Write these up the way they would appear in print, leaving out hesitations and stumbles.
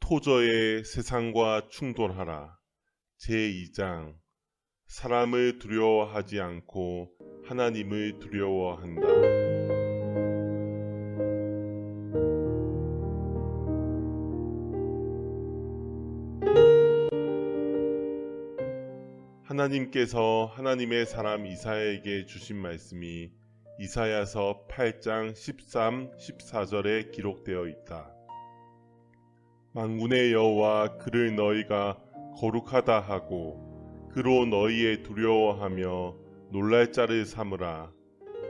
토저의 세상과 충돌하라. 제2장. 사람을 두려워하지 않고 하나님을 두려워한다. 하나님께서 하나님의 사람 이사야에게 주신 말씀이 이사야서 8장 13, 14절에 기록되어 있다. 만군의 여호와 그를 너희가 거룩하다 하고 그로 너희의 두려워하며 놀랄 자를 삼으라.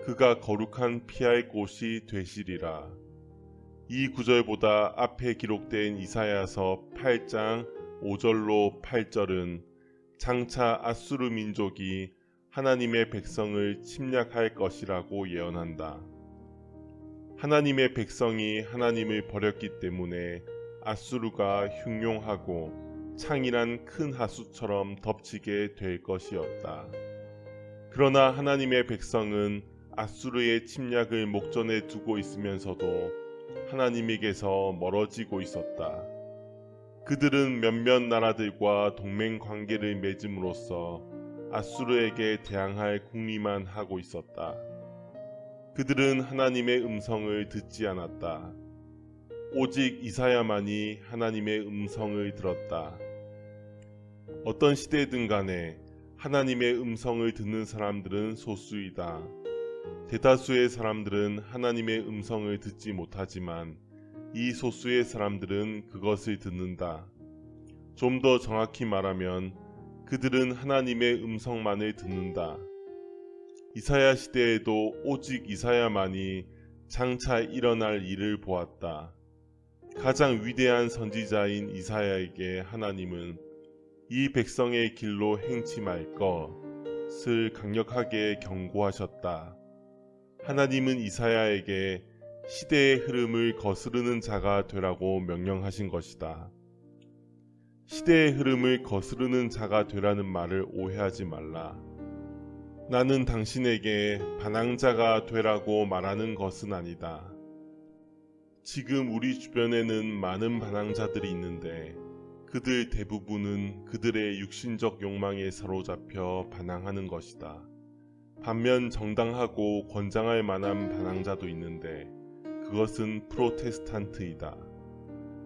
그가 거룩한 피할 곳이 되시리라. 이 구절보다 앞에 기록된 이사야서 8장 5절로 8절은 장차 아수르 민족이 하나님의 백성을 침략할 것이라고 예언한다. 하나님의 백성이 하나님을 버렸기 때문에 아수르가 흉용하고 창이란 큰 하수처럼 덮치게 될 것이었다. 그러나 하나님의 백성은 아수르의 침략을 목전에 두고 있으면서도 하나님에게서 멀어지고 있었다. 그들은 몇몇 나라들과 동맹 관계를 맺음으로써 아수르에게 대항할 궁리만 하고 있었다. 그들은 하나님의 음성을 듣지 않았다. 오직 이사야만이 하나님의 음성을 들었다. 어떤 시대든 간에 하나님의 음성을 듣는 사람들은 소수이다. 대다수의 사람들은 하나님의 음성을 듣지 못하지만 이 소수의 사람들은 그것을 듣는다. 좀 더 정확히 말하면 그들은 하나님의 음성만을 듣는다. 이사야 시대에도 오직 이사야만이 장차 일어날 일을 보았다. 가장 위대한 선지자인 이사야에게 하나님은 이 백성의 길로 행치 말 것을 강력하게 경고하셨다. 하나님은 이사야에게 시대의 흐름을 거스르는 자가 되라고 명령하신 것이다. 시대의 흐름을 거스르는 자가 되라는 말을 오해하지 말라. 나는 당신에게 반항자가 되라고 말하는 것은 아니다. 지금 우리 주변에는 많은 반항자들이 있는데 그들 대부분은 그들의 육신적 욕망에 사로잡혀 반항하는 것이다. 반면 정당하고 권장할 만한 반항자도 있는데 그것은 프로테스탄트이다.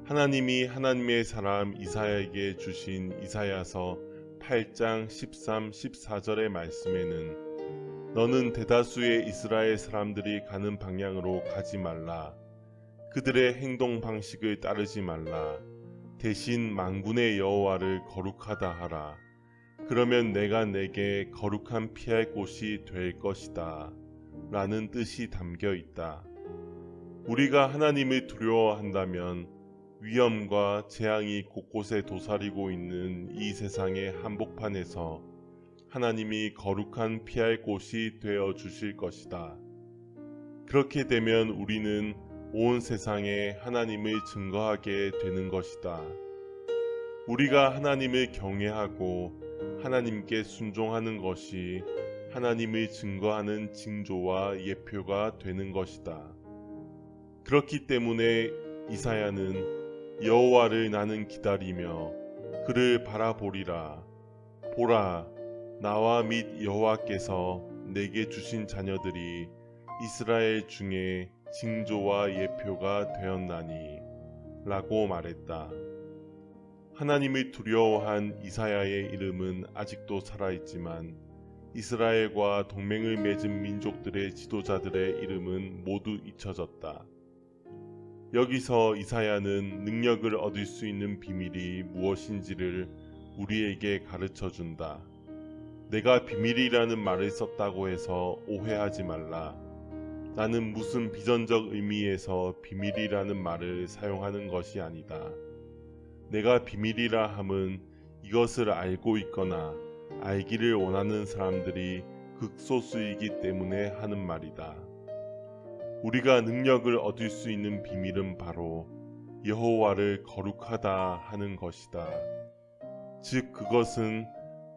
하나님이 하나님의 사람 이사야에게 주신 이사야서 8장 13, 14절의 말씀에는 너는 대다수의 이스라엘 사람들이 가는 방향으로 가지 말라. 그들의 행동 방식을 따르지 말라. 대신 만군의 여호와를 거룩하다 하라. 그러면 내가 내게 거룩한 피할 곳이 될 것이다. 라는 뜻이 담겨 있다. 우리가 하나님을 두려워한다면 위험과 재앙이 곳곳에 도사리고 있는 이 세상의 한복판에서 하나님이 거룩한 피할 곳이 되어 주실 것이다. 그렇게 되면 우리는 온 세상에 하나님을 증거하게 되는 것이다. 우리가 하나님을 경외하고 하나님께 순종하는 것이 하나님을 증거하는 징조와 예표가 되는 것이다. 그렇기 때문에 이사야는 여호와를 나는 기다리며 그를 바라보리라. 보라, 나와 및 여호와께서 내게 주신 자녀들이 이스라엘 중에 징조와 예표가 되었나니 라고 말했다. 하나님을 두려워한 이사야의 이름은 아직도 살아있지만 이스라엘과 동맹을 맺은 민족들의 지도자들의 이름은 모두 잊혀졌다. 여기서 이사야는 능력을 얻을 수 있는 비밀이 무엇인지를 우리에게 가르쳐준다. 내가 비밀이라는 말을 썼다고 해서 오해하지 말라. 나는 무슨 비전적 의미에서 비밀이라는 말을 사용하는 것이 아니다. 내가 비밀이라 함은 이것을 알고 있거나 알기를 원하는 사람들이 극소수이기 때문에 하는 말이다. 우리가 능력을 얻을 수 있는 비밀은 바로 여호와를 거룩하다 하는 것이다. 즉 그것은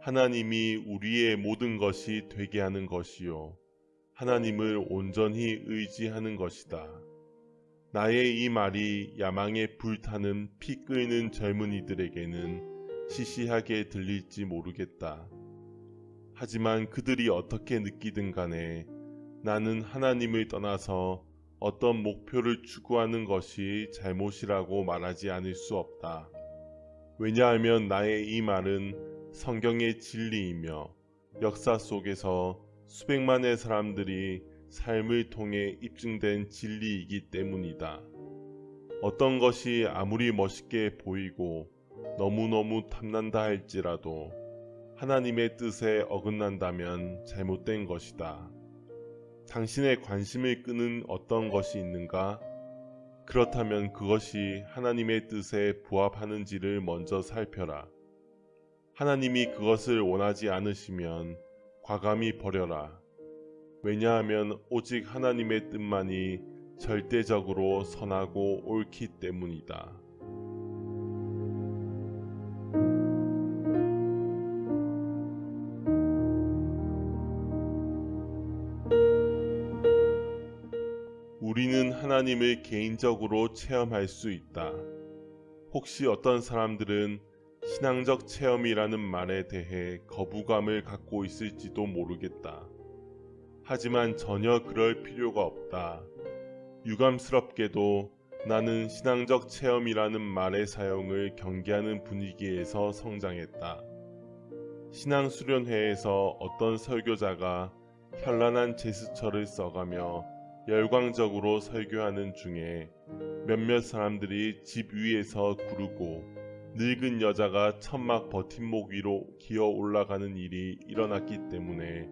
하나님이 우리의 모든 것이 되게 하는 것이요 하나님을 온전히 의지하는 것이다. 나의 이 말이 야망에 불타는 피 끓는 젊은이들에게는 시시하게 들릴지 모르겠다. 하지만 그들이 어떻게 느끼든 간에 나는 하나님을 떠나서 어떤 목표를 추구하는 것이 잘못이라고 말하지 않을 수 없다. 왜냐하면 나의 이 말은 성경의 진리이며 역사 속에서 수백만의 사람들이 삶을 통해 입증된 진리이기 때문이다. 어떤 것이 아무리 멋있게 보이고 너무너무 탐난다 할지라도 하나님의 뜻에 어긋난다면 잘못된 것이다. 당신의 관심을 끄는 어떤 것이 있는가? 그렇다면 그것이 하나님의 뜻에 부합하는지를 먼저 살펴라. 하나님이 그것을 원하지 않으시면 과감히 버려라. 왜냐하면 오직 하나님의 뜻만이 절대적으로 선하고 옳기 때문이다. 우리는 하나님을 개인적으로 체험할 수 있다. 혹시 어떤 사람들은 신앙적 체험이라는 말에 대해 거부감을 갖고 있을지도 모르겠다. 하지만 전혀 그럴 필요가 없다. 유감스럽게도 나는 신앙적 체험이라는 말의 사용을 경계하는 분위기에서 성장했다. 신앙수련회에서 어떤 설교자가 현란한 제스처를 써가며 열광적으로 설교하는 중에 몇몇 사람들이 집 위에서 구르고 늙은 여자가 천막 버팀목 위로 기어 올라가는 일이 일어났기 때문에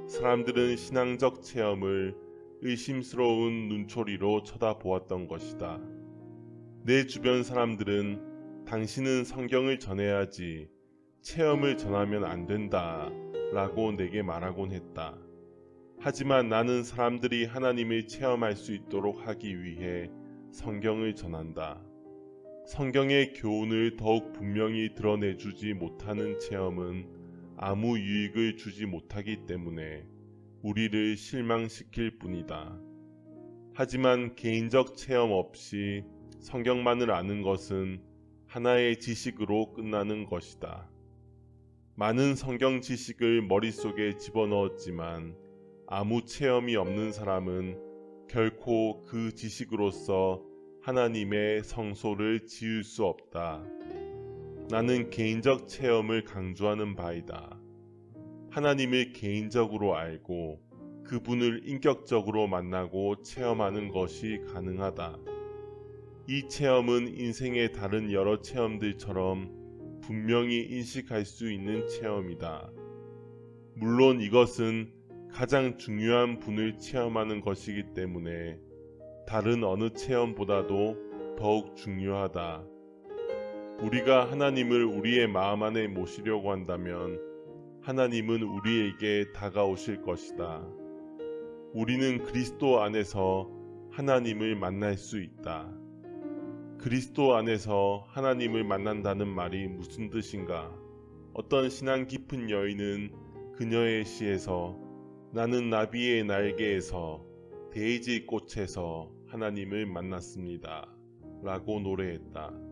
사람들은 신앙적 체험을 의심스러운 눈초리로 쳐다보았던 것이다. 내 주변 사람들은 당신은 성경을 전해야지 체험을 전하면 안 된다 라고 내게 말하곤 했다. 하지만 나는 사람들이 하나님을 체험할 수 있도록 하기 위해 성경을 전한다. 성경의 교훈을 더욱 분명히 드러내주지 못하는 체험은 아무 유익을 주지 못하기 때문에 우리를 실망시킬 뿐이다. 하지만 개인적 체험 없이 성경만을 아는 것은 하나의 지식으로 끝나는 것이다. 많은 성경 지식을 머릿속에 집어넣었지만 아무 체험이 없는 사람은 결코 그 지식으로서 하나님의 성소를 지을 수 없다. 나는 개인적 체험을 강조하는 바이다. 하나님을 개인적으로 알고 그분을 인격적으로 만나고 체험하는 것이 가능하다. 이 체험은 인생의 다른 여러 체험들처럼 분명히 인식할 수 있는 체험이다. 물론 이것은 가장 중요한 분을 체험하는 것이기 때문에 다른 어느 체험보다도 더욱 중요하다. 우리가 하나님을 우리의 마음 안에 모시려고 한다면 하나님은 우리에게 다가오실 것이다. 우리는 그리스도 안에서 하나님을 만날 수 있다. 그리스도 안에서 하나님을 만난다는 말이 무슨 뜻인가? 어떤 신앙 깊은 여인은 그녀의 시에서 나는 나비의 날개에서 데이지 꽃에서 하나님을 만났습니다. 라고 노래했다.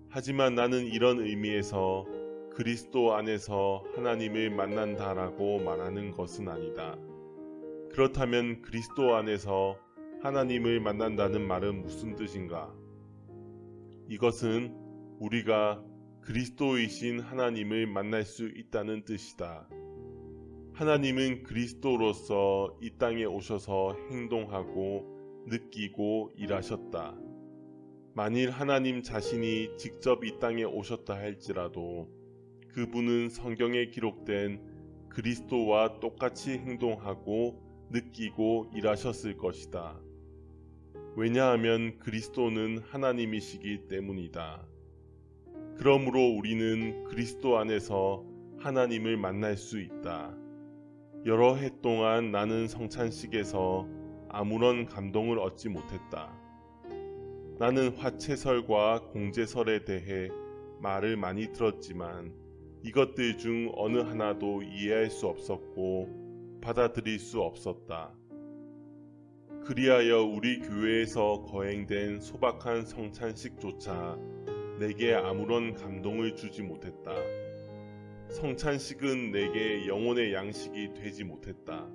하지만 나는 이런 의미에서 그리스도 안에서 하나님을 만난다라고 말하는 것은 아니다. 그렇다면 그리스도 안에서 하나님을 만난다는 말은 무슨 뜻인가? 이것은 우리가 그리스도이신 하나님을 만날 수 있다는 뜻이다. 하나님은 그리스도로서 이 땅에 오셔서 행동하고 느끼고 일하셨다. 만일 하나님 자신이 직접 이 땅에 오셨다 할지라도 그분은 성경에 기록된 그리스도와 똑같이 행동하고 느끼고 일하셨을 것이다. 왜냐하면 그리스도는 하나님이시기 때문이다. 그러므로 우리는 그리스도 안에서 하나님을 만날 수 있다. 여러 해 동안 나는 성찬식에서 아무런 감동을 얻지 못했다. 나는 화채설과 공제설에 대해 말을 많이 들었지만 이것들 중 어느 하나도 이해할 수 없었고 받아들일 수 없었다. 그리하여 우리 교회에서 거행된 소박한 성찬식조차 내게 아무런 감동을 주지 못했다. 성찬식은 내게 영혼의 양식이 되지 못했다.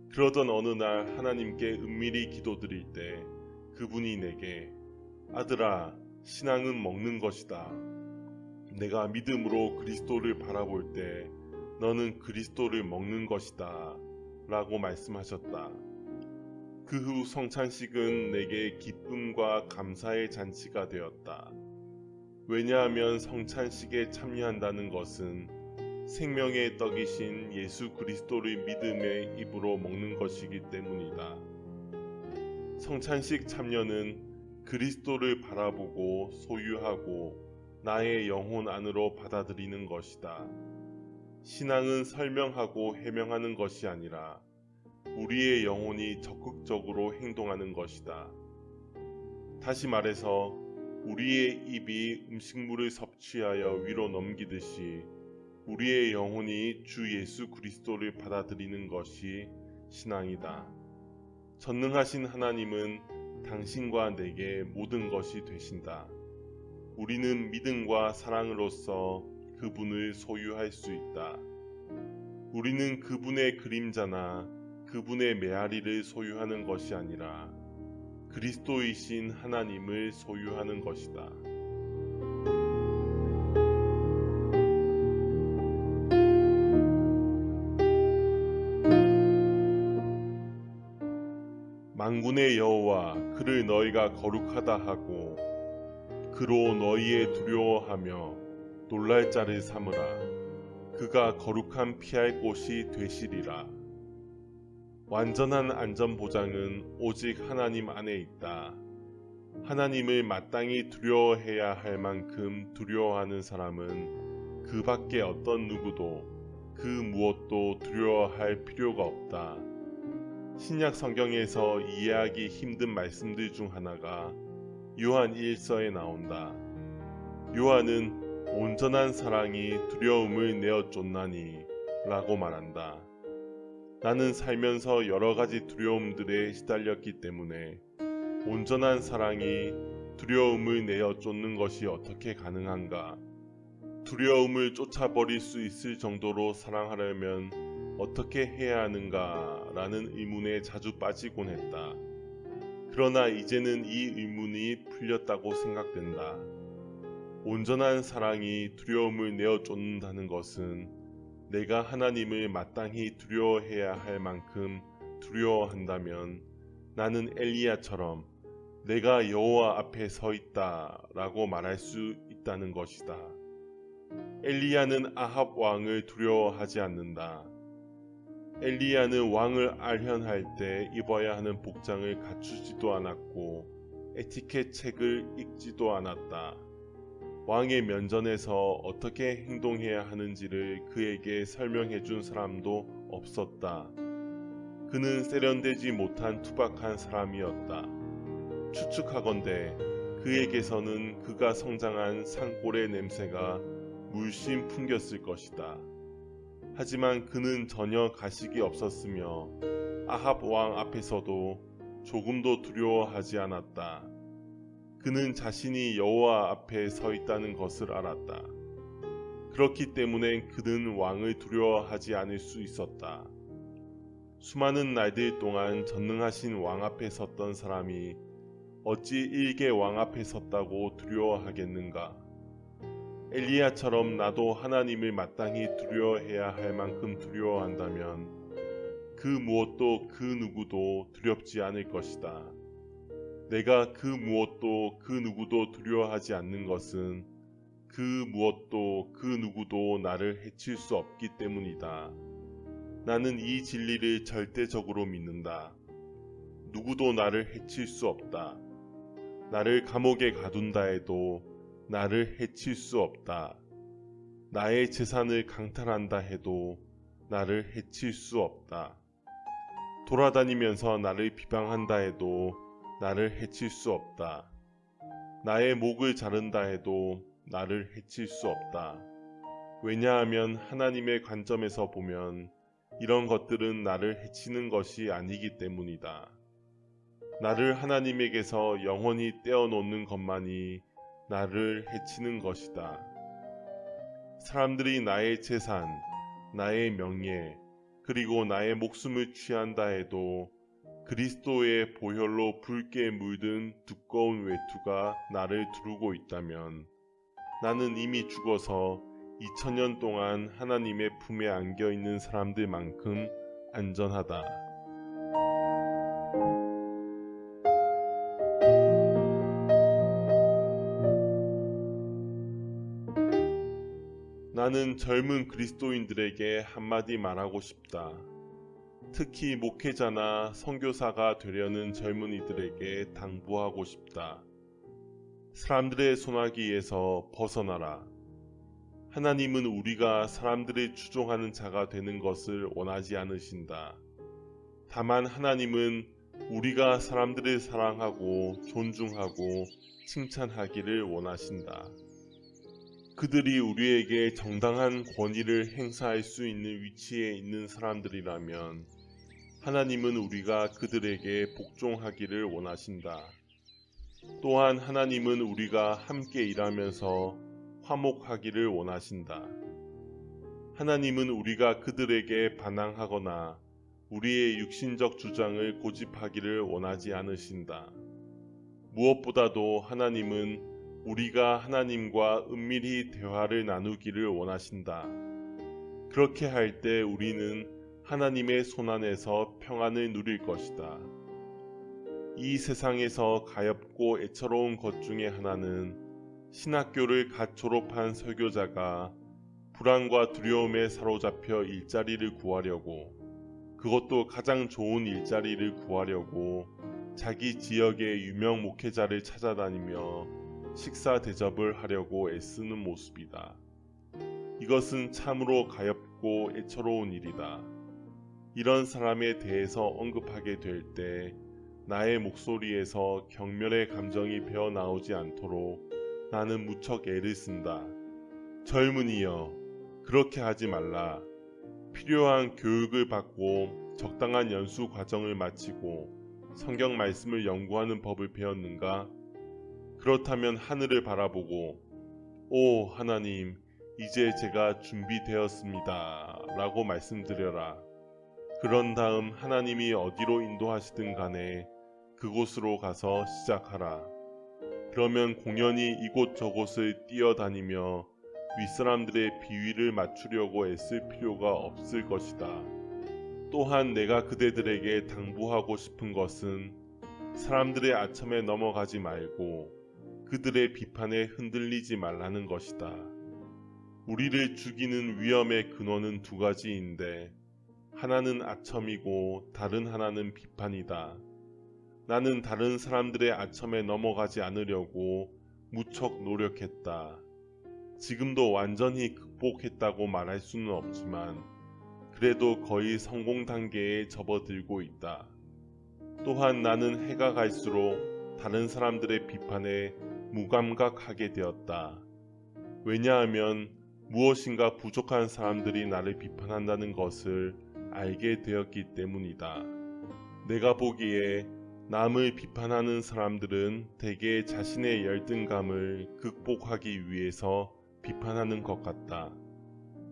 그러던 어느 날 하나님께 은밀히 기도드릴 때 그분이 내게 아들아, 신앙은 먹는 것이다. 내가 믿음으로 그리스도를 바라볼 때 너는 그리스도를 먹는 것이다 라고 말씀하셨다. 그 후 성찬식은 내게 기쁨과 감사의 잔치가 되었다. 왜냐하면 성찬식에 참여한다는 것은 생명의 떡이신 예수 그리스도를 믿음의 입으로 먹는 것이기 때문이다. 성찬식 참여는 그리스도를 바라보고 소유하고 나의 영혼 안으로 받아들이는 것이다. 신앙은 설명하고 해명하는 것이 아니라 우리의 영혼이 적극적으로 행동하는 것이다. 다시 말해서 우리의 입이 음식물을 섭취하여 위로 넘기듯이 우리의 영혼이 주 예수 그리스도를 받아들이는 것이 신앙이다. 전능하신 하나님은 당신과 내게 모든 것이 되신다. 우리는 믿음과 사랑으로서 그분을 소유할 수 있다. 우리는 그분의 그림자나 그분의 메아리를 소유하는 것이 아니라 그리스도이신 하나님을 소유하는 것이다. 만군의 여호와 그를 너희가 거룩하다 하고 그로 너희의 두려워하며 놀랄 자를 삼으라. 그가 거룩한 피할 곳이 되시리라. 완전한 안전보장은 오직 하나님 안에 있다. 하나님을 마땅히 두려워해야 할 만큼 두려워하는 사람은 그 밖에 어떤 누구도 그 무엇도 두려워할 필요가 없다. 신약 성경에서 이해하기 힘든 말씀들 중 하나가 요한 1서에 나온다. 요한은 온전한 사랑이 두려움을 내어 쫓나니 라고 말한다. 나는 살면서 여러 가지 두려움들에 시달렸기 때문에 온전한 사랑이 두려움을 내어 쫓는 것이 어떻게 가능한가? 두려움을 쫓아버릴 수 있을 정도로 사랑하려면 어떻게 해야 하는가? 라는 의문에 자주 빠지곤 했다. 그러나 이제는 이 의문이 풀렸다고 생각된다. 온전한 사랑이 두려움을 내어 쫓는다는 것은 내가 하나님을 마땅히 두려워해야 할 만큼 두려워한다면 나는 엘리야처럼 내가 여호와 앞에 서 있다 라고 말할 수 있다는 것이다. 엘리야는 아합 왕을 두려워하지 않는다. 엘리야는 왕을 알현할 때 입어야 하는 복장을 갖추지도 않았고 에티켓 책을 읽지도 않았다. 왕의 면전에서 어떻게 행동해야 하는지를 그에게 설명해 준 사람도 없었다. 그는 세련되지 못한 투박한 사람이었다. 추측하건대 그에게서는 그가 성장한 산골의 냄새가 물씬 풍겼을 것이다. 하지만 그는 전혀 가식이 없었으며 아합 왕 앞에서도 조금도 두려워하지 않았다. 그는 자신이 여호와 앞에 서 있다는 것을 알았다. 그렇기 때문에 그는 왕을 두려워하지 않을 수 있었다. 수많은 날들 동안 전능하신 왕 앞에 섰던 사람이 어찌 일개 왕 앞에 섰다고 두려워하겠는가? 엘리야처럼 나도 하나님을 마땅히 두려워해야 할 만큼 두려워한다면 그 무엇도 그 누구도 두렵지 않을 것이다. 내가 그 무엇도 그 누구도 두려워하지 않는 것은 그 무엇도 그 누구도 나를 해칠 수 없기 때문이다. 나는 이 진리를 절대적으로 믿는다. 누구도 나를 해칠 수 없다. 나를 감옥에 가둔다 해도 나를 해칠 수 없다. 나의 재산을 강탈한다 해도 나를 해칠 수 없다. 돌아다니면서 나를 비방한다 해도 나를 해칠 수 없다. 나의 목을 자른다 해도 나를 해칠 수 없다. 왜냐하면 하나님의 관점에서 보면 이런 것들은 나를 해치는 것이 아니기 때문이다. 나를 하나님에게서 영원히 떼어놓는 것만이 나를 해치는 것이다. 사람들이 나의 재산, 나의 명예, 그리고 나의 목숨을 취한다 해도 그리스도의 보혈로 붉게 물든 두꺼운 외투가 나를 두르고 있다면 나는 이미 죽어서 2000년 동안 하나님의 품에 안겨 있는 사람들만큼 안전하다. 나는 젊은 그리스도인들에게 한마디 말하고 싶다. 특히 목회자나 선교사가 되려는 젊은이들에게 당부하고 싶다. 사람들의 손아귀에서 벗어나라. 하나님은 우리가 사람들을 추종하는 자가 되는 것을 원하지 않으신다. 다만 하나님은 우리가 사람들을 사랑하고 존중하고 칭찬하기를 원하신다. 그들이 우리에게 정당한 권위를 행사할 수 있는 위치에 있는 사람들이라면 하나님은 우리가 그들에게 복종하기를 원하신다. 또한 하나님은 우리가 함께 일하면서 화목하기를 원하신다. 하나님은 우리가 그들에게 반항하거나 우리의 육신적 주장을 고집하기를 원하지 않으신다. 무엇보다도 하나님은 우리가 하나님과 은밀히 대화를 나누기를 원하신다. 그렇게 할 때 우리는 하나님의 손안에서 평안을 누릴 것이다. 이 세상에서 가엾고 애처로운 것 중에 하나는 신학교를 갓 졸업한 설교자가 불안과 두려움에 사로잡혀 일자리를 구하려고, 그것도 가장 좋은 일자리를 구하려고 자기 지역의 유명 목회자를 찾아다니며 식사 대접을 하려고 애쓰는 모습이다. 이것은 참으로 가엾고 애처로운 일이다. 이런 사람에 대해서 언급하게 될 때 나의 목소리에서 경멸의 감정이 배어나오지 않도록 나는 무척 애를 쓴다. 젊은이여, 그렇게 하지 말라. 필요한 교육을 받고 적당한 연수 과정을 마치고 성경 말씀을 연구하는 법을 배웠는가? 그렇다면 하늘을 바라보고 오 하나님, 이제 제가 준비되었습니다 라고 말씀드려라. 그런 다음 하나님이 어디로 인도하시든 간에 그곳으로 가서 시작하라. 그러면 공연히 이곳저곳을 뛰어다니며 윗사람들의 비위를 맞추려고 애쓸 필요가 없을 것이다. 또한 내가 그대들에게 당부하고 싶은 것은 사람들의 아첨에 넘어가지 말고 그들의 비판에 흔들리지 말라는 것이다. 우리를 죽이는 위험의 근원은 두 가지인데 하나는 아첨이고 다른 하나는 비판이다. 나는 다른 사람들의 아첨에 넘어가지 않으려고 무척 노력했다. 지금도 완전히 극복했다고 말할 수는 없지만 그래도 거의 성공 단계에 접어들고 있다. 또한 나는 해가 갈수록 다른 사람들의 비판에 무감각하게 되었다. 왜냐하면 무엇인가 부족한 사람들이 나를 비판한다는 것을 알게 되었기 때문이다. 내가 보기에 남을 비판하는 사람들은 대개 자신의 열등감을 극복하기 위해서 비판하는 것 같다.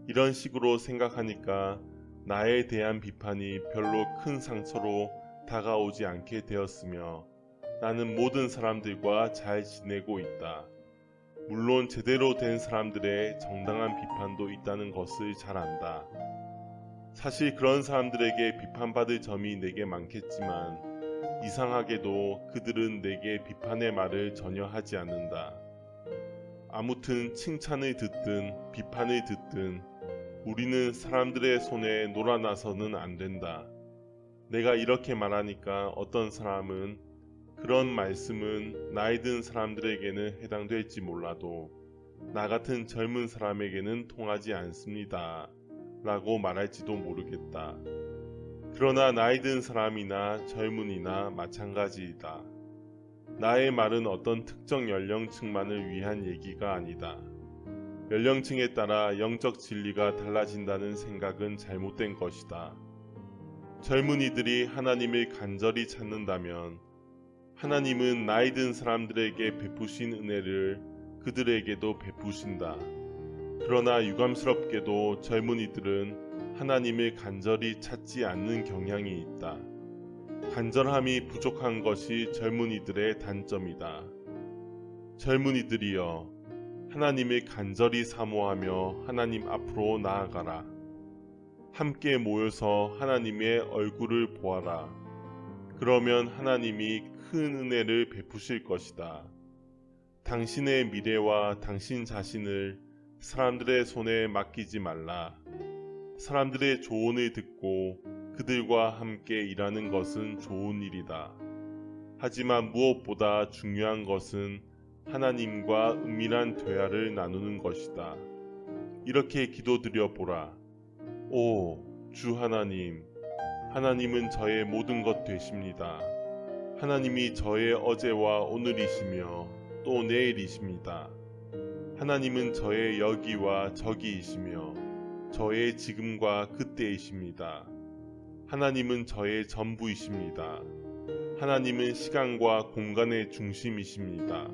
이런 식으로 생각하니까 나에 대한 비판이 별로 큰 상처로 다가오지 않게 되었으며 나는 모든 사람들과 잘 지내고 있다. 물론 제대로 된 사람들의 정당한 비판도 있다는 것을 잘 안다. 사실 그런 사람들에게 비판받을 점이 내게 많겠지만 이상하게도 그들은 내게 비판의 말을 전혀 하지 않는다. 아무튼 칭찬을 듣든 비판을 듣든 우리는 사람들의 손에 놀아나서는 안 된다. 내가 이렇게 말하니까 어떤 사람은 그런 말씀은 나이 든 사람들에게는 해당될지 몰라도 나 같은 젊은 사람에게는 통하지 않습니다 라고 말할지도 모르겠다. 그러나 나이 든 사람이나 젊은이나 마찬가지이다. 나의 말은 어떤 특정 연령층만을 위한 얘기가 아니다. 연령층에 따라 영적 진리가 달라진다는 생각은 잘못된 것이다. 젊은이들이 하나님을 간절히 찾는다면 하나님은 나이 든 사람들에게 베푸신 은혜를 그들에게도 베푸신다. 그러나 유감스럽게도 젊은이들은 하나님을 간절히 찾지 않는 경향이 있다. 간절함이 부족한 것이 젊은이들의 단점이다. 젊은이들이여, 하나님을 간절히 사모하며 하나님 앞으로 나아가라. 함께 모여서 하나님의 얼굴을 보아라. 그러면 하나님이 큰 은혜를 베푸실 것이다. 당신의 미래와 당신 자신을 사람들의 손에 맡기지 말라. 사람들의 조언을 듣고 그들과 함께 일하는 것은 좋은 일이다. 하지만 무엇보다 중요한 것은 하나님과 은밀한 대화를 나누는 것이다. 이렇게 기도드려 보라. 오, 주 하나님, 하나님은 저의 모든 것 되십니다. 하나님이 저의 어제와 오늘이시며 또 내일이십니다. 하나님은 저의 여기와 저기이시며 저의 지금과 그때이십니다. 하나님은 저의 전부이십니다. 하나님은 시간과 공간의 중심이십니다.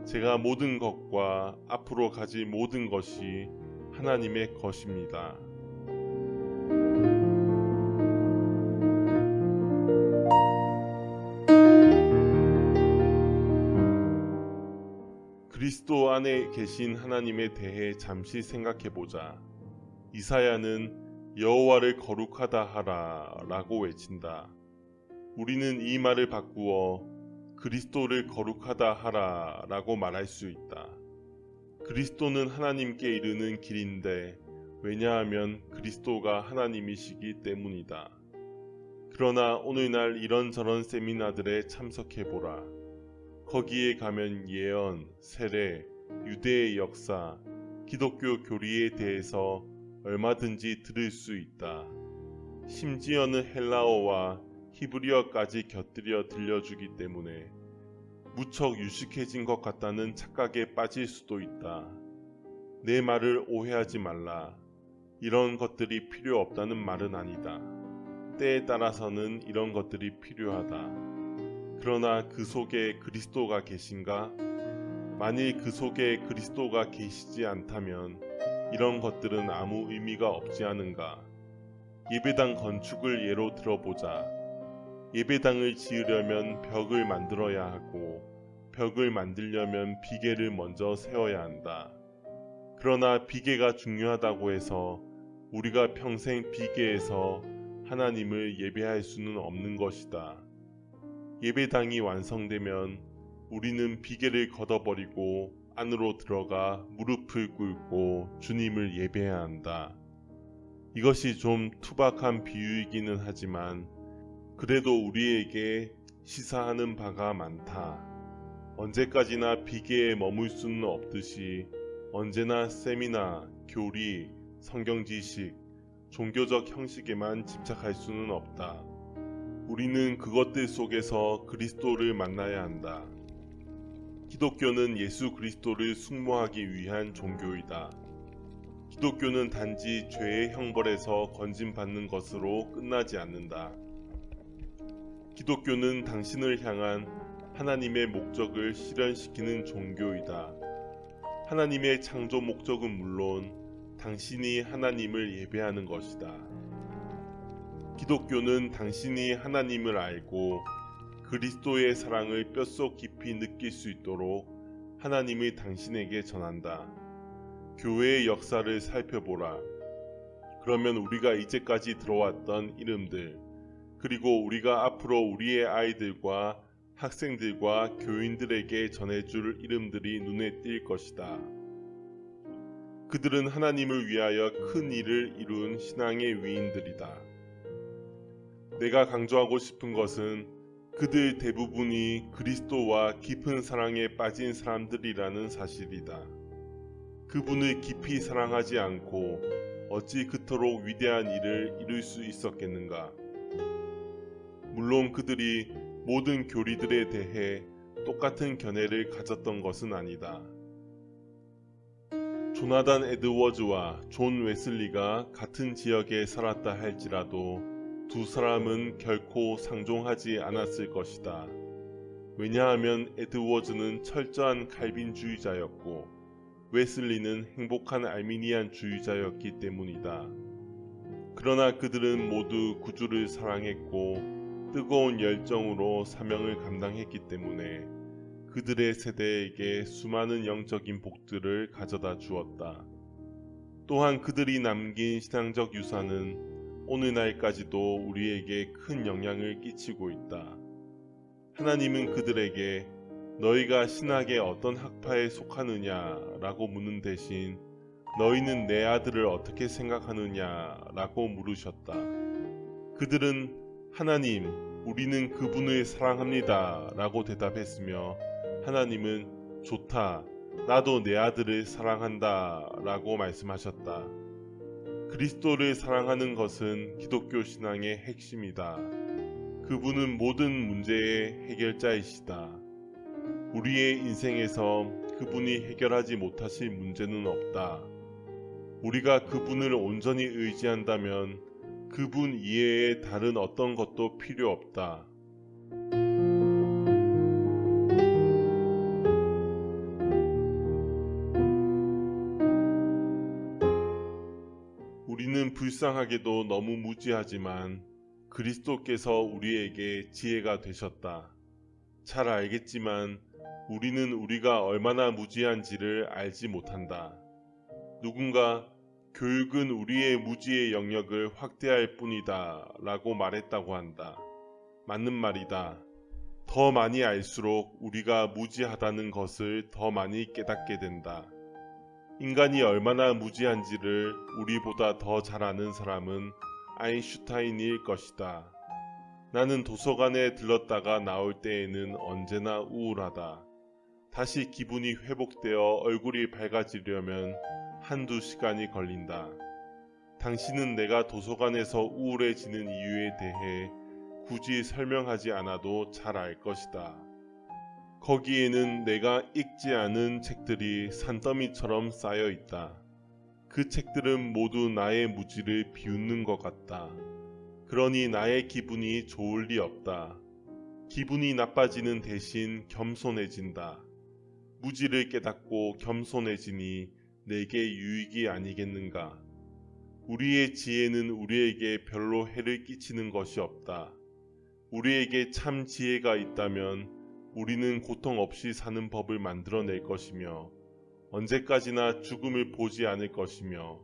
제가 모든 것과 앞으로 가질 모든 것이 하나님의 것입니다. 그리스도 안에 계신 하나님에 대해 잠시 생각해보자. 이사야는 여호와를 거룩하다 하라 라고 외친다. 우리는 이 말을 바꾸어 그리스도를 거룩하다 하라 라고 말할 수 있다. 그리스도는 하나님께 이르는 길인데 왜냐하면 그리스도가 하나님이시기 때문이다. 그러나 오늘날 이런저런 세미나들에 참석해보라. 거기에 가면 예언, 세례, 유대의 역사, 기독교 교리에 대해서 얼마든지 들을 수 있다. 심지어는 헬라어와 히브리어까지 곁들여 들려주기 때문에 무척 유식해진 것 같다는 착각에 빠질 수도 있다. 내 말을 오해하지 말라. 이런 것들이 필요 없다는 말은 아니다. 때에 따라서는 이런 것들이 필요하다. 그러나 그 속에 그리스도가 계신가? 만일 그 속에 그리스도가 계시지 않다면 이런 것들은 아무 의미가 없지 않은가? 예배당 건축을 예로 들어보자. 예배당을 지으려면 벽을 만들어야 하고 벽을 만들려면 비계를 먼저 세워야 한다. 그러나 비계가 중요하다고 해서 우리가 평생 비계에서 하나님을 예배할 수는 없는 것이다. 예배당이 완성되면 우리는 비계를 걷어버리고 안으로 들어가 무릎을 꿇고 주님을 예배해야 한다. 이것이 좀 투박한 비유이기는 하지만 그래도 우리에게 시사하는 바가 많다. 언제까지나 비계에 머물 수는 없듯이 언제나 세미나, 교리, 성경 지식, 종교적 형식에만 집착할 수는 없다. 우리는 그것들 속에서 그리스도를 만나야 한다. 기독교는 예수 그리스도를 숭모하기 위한 종교이다. 기독교는 단지 죄의 형벌에서 건진받는 것으로 끝나지 않는다. 기독교는 당신을 향한 하나님의 목적을 실현시키는 종교이다. 하나님의 창조 목적은 물론 당신이 하나님을 예배하는 것이다. 기독교는 당신이 하나님을 알고 그리스도의 사랑을 뼛속 깊이 느낄 수 있도록 하나님이 당신에게 전한다. 교회의 역사를 살펴보라. 그러면 우리가 이제까지 들어왔던 이름들, 그리고 우리가 앞으로 우리의 아이들과 학생들과 교인들에게 전해줄 이름들이 눈에 띌 것이다. 그들은 하나님을 위하여 큰 일을 이룬 신앙의 위인들이다. 내가 강조하고 싶은 것은 그들 대부분이 그리스도와 깊은 사랑에 빠진 사람들이라는 사실이다. 그분을 깊이 사랑하지 않고 어찌 그토록 위대한 일을 이룰 수 있었겠는가? 물론 그들이 모든 교리들에 대해 똑같은 견해를 가졌던 것은 아니다. 조나단 에드워즈와 존 웨슬리가 같은 지역에 살았다 할지라도 두 사람은 결코 상종하지 않았을 것이다. 왜냐하면 에드워즈는 철저한 칼빈주의자였고 웨슬리는 행복한 알미니안주의자였기 때문이다. 그러나 그들은 모두 구주를 사랑했고 뜨거운 열정으로 사명을 감당했기 때문에 그들의 세대에게 수많은 영적인 복들을 가져다 주었다. 또한 그들이 남긴 신앙적 유산은 오늘날까지도 우리에게 큰 영향을 끼치고 있다. 하나님은 그들에게 너희가 신학의 어떤 학파에 속하느냐라고 묻는 대신 너희는 내 아들을 어떻게 생각하느냐라고 물으셨다. 그들은 하나님, 우리는 그분을 사랑합니다 라고 대답했으며 하나님은 좋다, 나도 내 아들을 사랑한다 라고 말씀하셨다. 그리스도를 사랑하는 것은 기독교 신앙의 핵심이다. 그분은 모든 문제의 해결자이시다. 우리의 인생에서 그분이 해결하지 못하실 문제는 없다. 우리가 그분을 온전히 의지한다면 그분 이외의 다른 어떤 것도 필요 없다. 우리는 불쌍하게도 너무 무지하지만 그리스도께서 우리에게 지혜가 되셨다. 잘 알겠지만 우리는 우리가 얼마나 무지한지를 알지 못한다. 누군가 교육은 우리의 무지의 영역을 확대할 뿐이다 라고 말했다고 한다. 맞는 말이다. 더 많이 알수록 우리가 무지하다는 것을 더 많이 깨닫게 된다. 인간이 얼마나 무지한지를 우리보다 더 잘 아는 사람은 아인슈타인일 것이다. 나는 도서관에 들렀다가 나올 때에는 언제나 우울하다. 다시 기분이 회복되어 얼굴이 밝아지려면 한두 시간이 걸린다. 당신은 내가 도서관에서 우울해지는 이유에 대해 굳이 설명하지 않아도 잘 알 것이다. 거기에는 내가 읽지 않은 책들이 산더미처럼 쌓여 있다. 그 책들은 모두 나의 무지를 비웃는 것 같다. 그러니 나의 기분이 좋을 리 없다. 기분이 나빠지는 대신 겸손해진다. 무지를 깨닫고 겸손해지니 내게 유익이 아니겠는가. 우리의 지혜는 우리에게 별로 해를 끼치는 것이 없다. 우리에게 참 지혜가 있다면 우리는 고통 없이 사는 법을 만들어낼 것이며 언제까지나 죽음을 보지 않을 것이며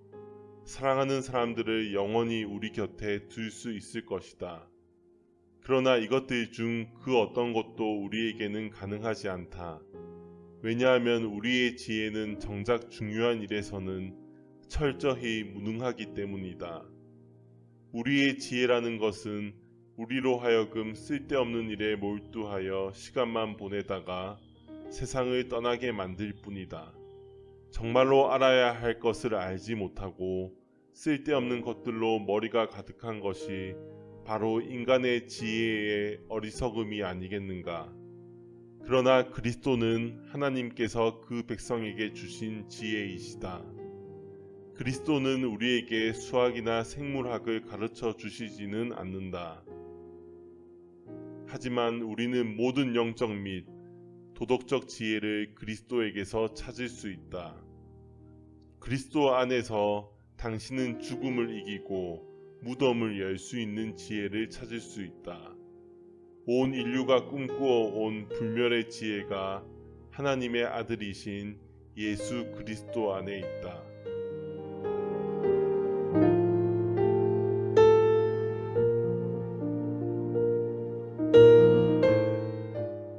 사랑하는 사람들을 영원히 우리 곁에 둘 수 있을 것이다. 그러나 이것들 중 그 어떤 것도 우리에게는 가능하지 않다. 왜냐하면 우리의 지혜는 정작 중요한 일에서는 철저히 무능하기 때문이다. 우리의 지혜라는 것은 우리로 하여금 쓸데없는 일에 몰두하여 시간만 보내다가 세상을 떠나게 만들 뿐이다. 정말로 알아야 할 것을 알지 못하고 쓸데없는 것들로 머리가 가득한 것이 바로 인간의 지혜의 어리석음이 아니겠는가. 그러나 그리스도는 하나님께서 그 백성에게 주신 지혜이시다. 그리스도는 우리에게 수학이나 생물학을 가르쳐 주시지는 않는다. 하지만 우리는 모든 영적 및 도덕적 지혜를 그리스도에게서 찾을 수 있다. 그리스도 안에서 당신은 죽음을 이기고 무덤을 열 수 있는 지혜를 찾을 수 있다. 온 인류가 꿈꾸어 온 불멸의 지혜가 하나님의 아들이신 예수 그리스도 안에 있다.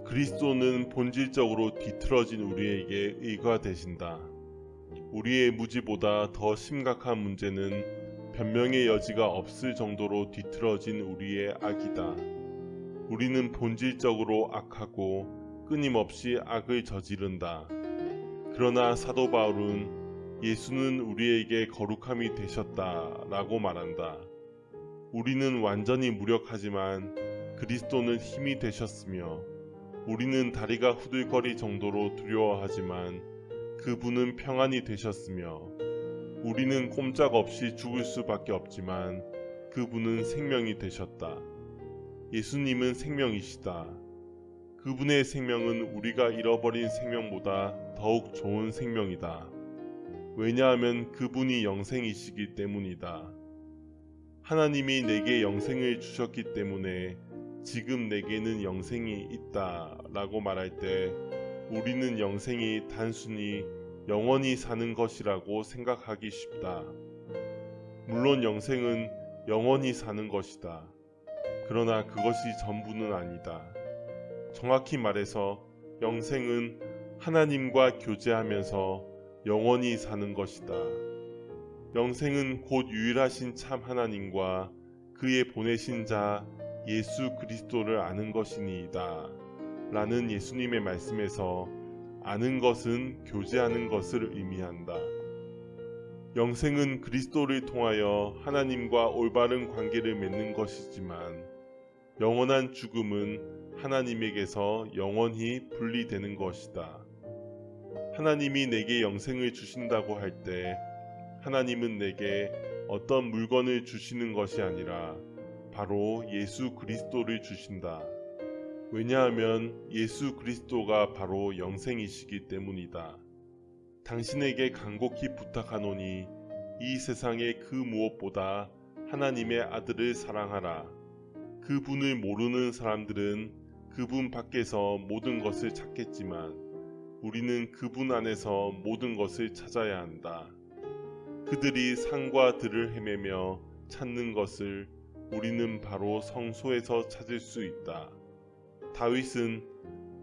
그리스도는 본질적으로 뒤틀어진 우리에게 의가 되신다. 우리의 무지보다 더 심각한 문제는 변명의 여지가 없을 정도로 뒤틀어진 우리의 악이다. 우리는 본질적으로 악하고 끊임없이 악을 저지른다. 그러나 사도 바울은 예수는 우리에게 거룩함이 되셨다라고 말한다. 우리는 완전히 무력하지만 그리스도는 힘이 되셨으며 우리는 다리가 후들거릴 정도로 두려워하지만 그분은 평안이 되셨으며 우리는 꼼짝없이 죽을 수밖에 없지만 그분은 생명이 되셨다. 예수님은 생명이시다. 그분의 생명은 우리가 잃어버린 생명보다 더욱 좋은 생명이다. 왜냐하면 그분이 영생이시기 때문이다. 하나님이 내게 영생을 주셨기 때문에 지금 내게는 영생이 있다 라고 말할 때 우리는 영생이 단순히 영원히 사는 것이라고 생각하기 쉽다. 물론 영생은 영원히 사는 것이다. 그러나 그것이 전부는 아니다. 정확히 말해서 영생은 하나님과 교제하면서 영원히 사는 것이다. 영생은 곧 유일하신 참 하나님과 그의 보내신 자 예수 그리스도를 아는 것이니이다. 라는 예수님의 말씀에서 아는 것은 교제하는 것을 의미한다. 영생은 그리스도를 통하여 하나님과 올바른 관계를 맺는 것이지만 영원한 죽음은 하나님에게서 영원히 분리되는 것이다. 하나님이 내게 영생을 주신다고 할 때 하나님은 내게 어떤 물건을 주시는 것이 아니라 바로 예수 그리스도를 주신다. 왜냐하면 예수 그리스도가 바로 영생이시기 때문이다. 당신에게 간곡히 부탁하노니 이 세상의 그 무엇보다 하나님의 아들을 사랑하라. 그분을 모르는 사람들은 그분 밖에서 모든 것을 찾겠지만 우리는 그분 안에서 모든 것을 찾아야 한다. 그들이 산과 들을 헤매며 찾는 것을 우리는 바로 성소에서 찾을 수 있다. 다윗은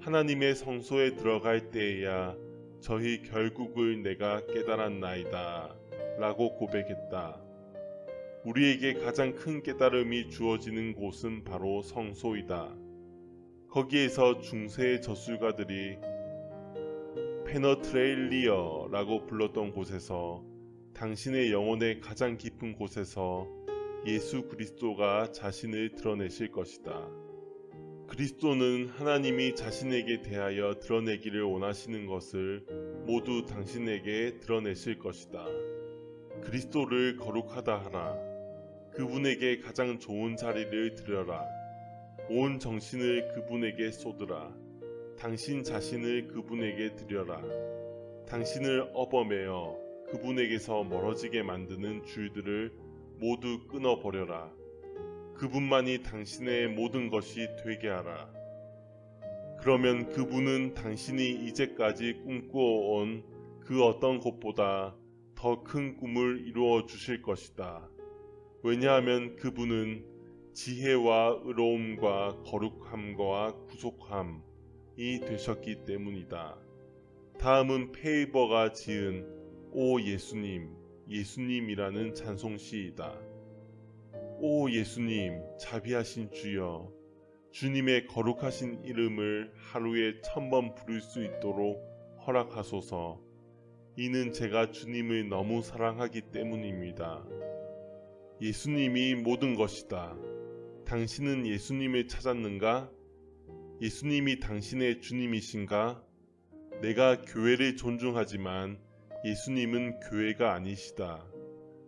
하나님의 성소에 들어갈 때에야 저희 결국을 내가 깨달았나이다 라고 고백했다. 우리에게 가장 큰 깨달음이 주어지는 곳은 바로 성소이다. 거기에서 중세의 저술가들이 페너트레일리어라고 불렀던 곳에서 당신의 영혼의 가장 깊은 곳에서 예수 그리스도가 자신을 드러내실 것이다. 그리스도는 하나님이 자신에게 대하여 드러내기를 원하시는 것을 모두 당신에게 드러내실 것이다. 그리스도를 거룩하다 하라. 그분에게 가장 좋은 자리를 드려라. 온 정신을 그분에게 쏟으라. 당신 자신을 그분에게 드려라. 당신을 업어매어 그분에게서 멀어지게 만드는 줄들을 모두 끊어버려라. 그분만이 당신의 모든 것이 되게 하라. 그러면 그분은 당신이 이제까지 꿈꾸어온 그 어떤 것보다 더 큰 꿈을 이루어 주실 것이다. 왜냐하면 그분은 지혜와 의로움과 거룩함과 구속함이 되셨기 때문이다. 다음은 페이버가 지은 오 예수님, 예수님이라는 찬송시이다. 오 예수님, 자비하신 주여, 주님의 거룩하신 이름을 하루에 1000번 부를 수 있도록 허락하소서. 이는 제가 주님을 너무 사랑하기 때문입니다. 예수님이 모든 것이다. 당신은 예수님을 찾았는가? 예수님이 당신의 주님이신가? 내가 교회를 존중하지만 예수님은 교회가 아니시다.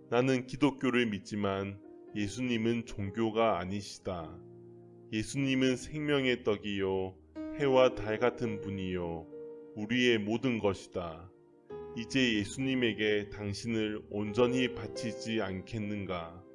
나는 기독교를 믿지만 예수님은 종교가 아니시다. 예수님은 생명의 떡이요 해와 달 같은 분이요 우리의 모든 것이다. 이제 예수님에게 당신을 온전히 바치지 않겠는가?